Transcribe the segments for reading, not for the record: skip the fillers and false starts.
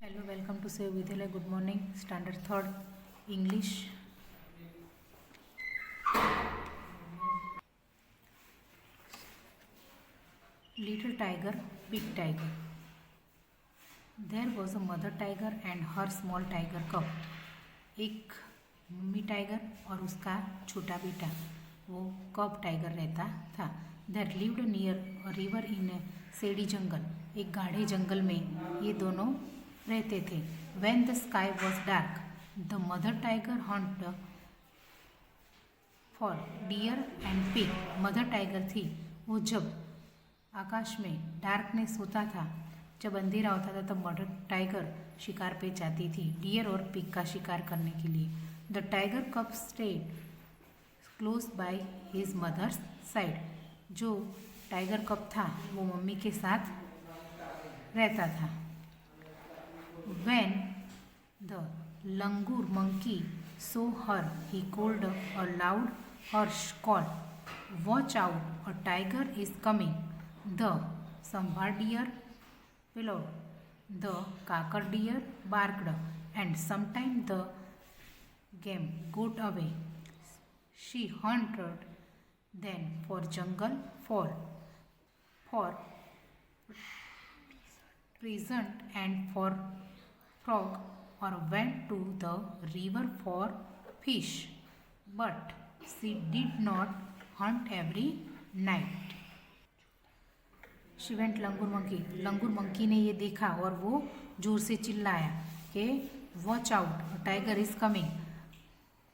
Hello, welcome to Save Vidyalaya. Good morning. Standard 3rd English. Little tiger, big tiger. There was a mother tiger and her small tiger cub. एक mummy tiger और उसका छोटा बेटा वो cub tiger रहता था. There lived near a river in shady jungle. एक गाढ़े जंगल में ये दोनों रहते थे. When the sky was dark the mother tiger hunt for deer and pig. Mother tiger थी वो जब आकाश में डार्कनेस होता था, जब अंधेरा होता था तब मदर टाइगर शिकार पे जाती थी डियर और पिग का शिकार करने के लिए. The tiger cub stayed close by his mother's side. जो टाइगर कब था वो मम्मी के साथ रहता था. When the langur monkey saw her he called a loud harsh call. Watch out a tiger is coming. The sambar deer bellowed. The cacker deer barked, and sometime the game got away. She hunted then for jungle for present and for frog, or went to the river for fish. But she did not hunt every night. She went langur monkey. Langur monkey ने ये देखा और वो जोर से चिल्लाया कि watch out tiger is coming.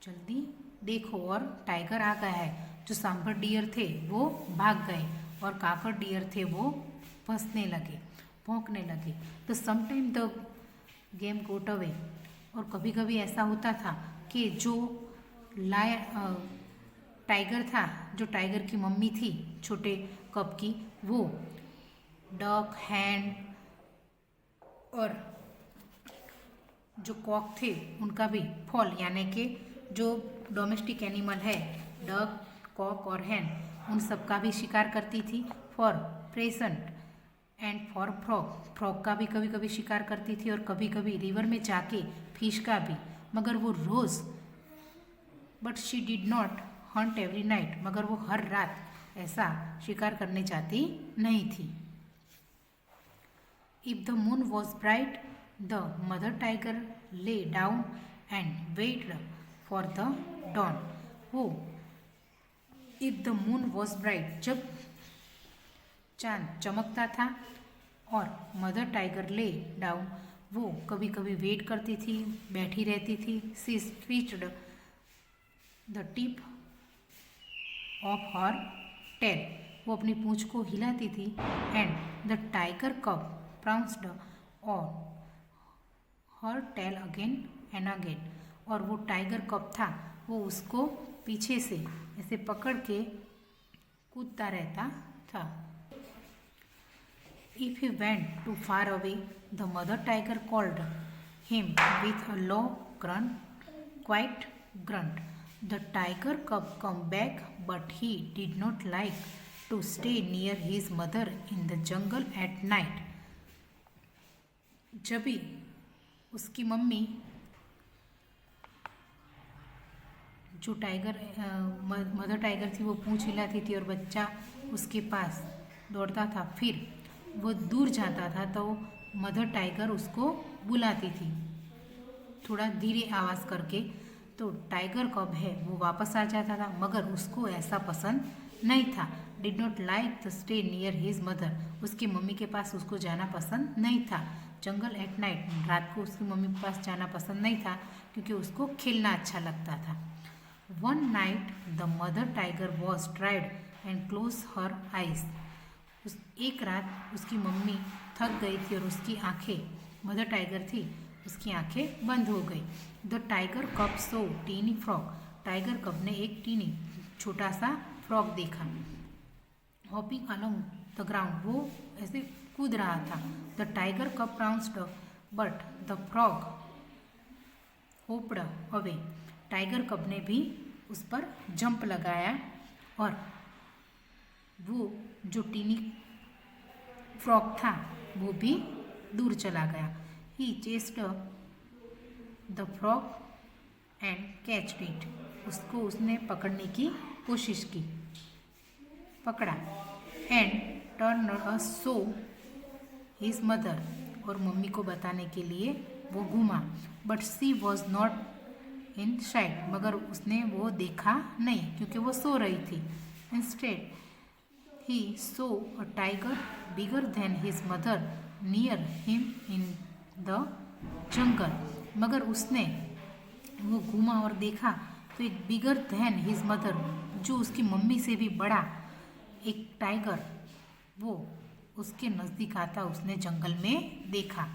जल्दी देखो और टाइगर आ गया है. जो सांभर डियर थे वो भाग गए और काकर डियर थे वो फंसने लगे, भौंकने लगे. तो sometime the game got away. और कभी कभी ऐसा होता था कि जो टाइगर था, जो टाइगर की मम्मी थी छोटे कब की, वो डक, हैन और जो कॉक थे उनका भी फॉल, यानी कि जो डोमेस्टिक एनिमल है डक, कॉक और हैन, उन सब का भी शिकार करती थी. For present and for frog. Frog का भी कभी कभी शिकार करती थी और कभी कभी रिवर में जाके फिश का भी. मगर वो रोज़ but she did not hunt every night. मगर वो हर रात ऐसा शिकार करने जाती नहीं थी. If the moon was bright, the mother tiger lay down and waited for the dawn. वो if the moon was bright, जब चांद चमकता था और मदर टाइगर ले डाउन, वो कभी कभी वेट करती थी, बैठी रहती थी. She stretched the tip of her tail. वो अपनी पूंछ को हिलाती थी. And the tiger cub pounced on her tail again and again. और वो टाइगर कब था वो उसको पीछे से ऐसे पकड़ के कूदता रहता था. If he went too far away the mother tiger called him with a low grunt, quiet grunt. The tiger cub come back but he did not like to stay near his mother in the jungle at night. जब भी उसकी mummy, जो tiger mother tiger थी, वो पूंछ हिलाती थी और बच्चा उसके पास दौड़ता था, फिर वो दूर जाता था तो मदर टाइगर उसको बुलाती थी थोड़ा धीरे आवाज़ करके. तो टाइगर कब है वो वापस आ जाता था. मगर उसको ऐसा पसंद नहीं था. Did not like to stay near his mother. उसकी मम्मी के पास उसको जाना पसंद नहीं था. जंगल एट नाइट, रात को उसकी मम्मी के पास जाना पसंद नहीं था क्योंकि उसको खेलना अच्छा लगता था. One night the mother tiger was tried and close her eyes. एक रात उसकी मम्मी थक गई थी और उसकी आंखें, मदर टाइगर थी, उसकी आंखें बंद हो गई. द टाइगर कब सो टीनी फ्रॉग. टाइगर कब ने एक टीनी छोटा सा फ्रॉग देखा. Hopping along the ground. वो ऐसे कूद रहा था. The tiger cub pounced but the frog hopped away. Tiger cub ने भी उस पर जंप लगाया और वो जो टीनी फ्रॉग था वो भी दूर चला गया. He chased the frog and caught it. उसको उसने पकड़ने की कोशिश की, पकड़ा। And turn a show his mother, और मम्मी को बताने के लिए वो घूमा। But she was not in sight, मगर उसने वो देखा नहीं क्योंकि वो सो रही थी। Instead he so a tiger bigger than his mother near him in the जंगल, मगर उसने वो घूमा और देखा तो एक बिगर देन हिज मदर, जो उसकी मम्मी से भी बड़ा एक टाइगर वो उसके नज़दीक आता उसने जंगल में देखा।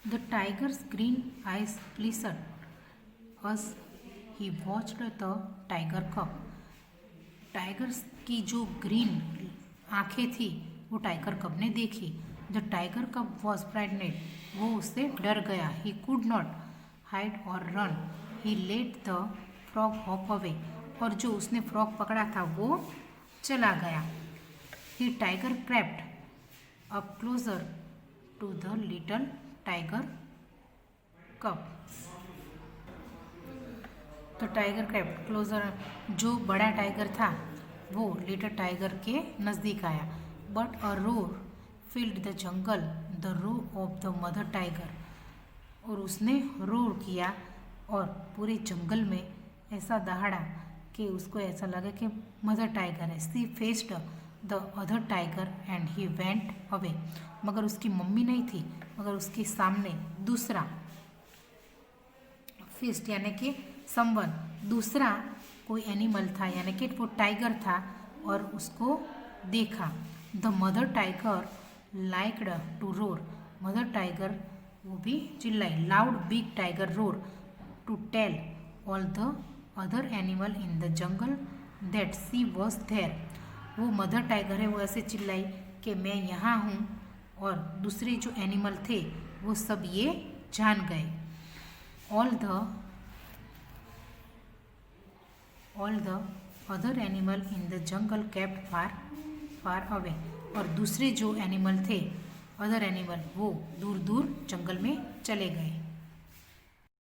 The tiger's green eyes glistened as he watched the tiger cub. Tiger's की जो ग्रीन आंखें थी वो टाइगर कप ने देखी। The tiger cub was frightened, वो उससे डर गया। He could not hide or run, he let the frog hop away, और जो उसने फ्रॉग पकड़ा था वो चला गया। He tiger crept up closer to the little tiger cub. तो टाइगर क्रेप्ट क्लोजर, जो बड़ा टाइगर था वो लिटिल टाइगर के नज़दीक आया। But a roar filled the jungle, the roar of the mother tiger, और उसने रोर किया और पूरे जंगल में ऐसा दहाड़ा कि उसको ऐसा लगा कि मदर टाइगर है। She faced the other tiger and he went away, मगर उसकी मम्मी नहीं थी, मगर उसके सामने दूसरा फेस्ट यानी कि समवन, दूसरा कोई एनिमल था, यानी कि वो टाइगर था, और उसको देखा। The mother tiger liked to roar, mother tiger वो भी चिल्लाई। Loud big tiger roar to tell all the other animal in the jungle that she was there. वो मदर टाइगर है वो ऐसे चिल्लाई कि मैं यहाँ हूँ, और दूसरे जो एनिमल थे वो सब ये जान गए। All the other animal in the jungle kept far away, और दूसरे जो एनिमल थे अदर एनिमल वो दूर दूर जंगल में चले गए।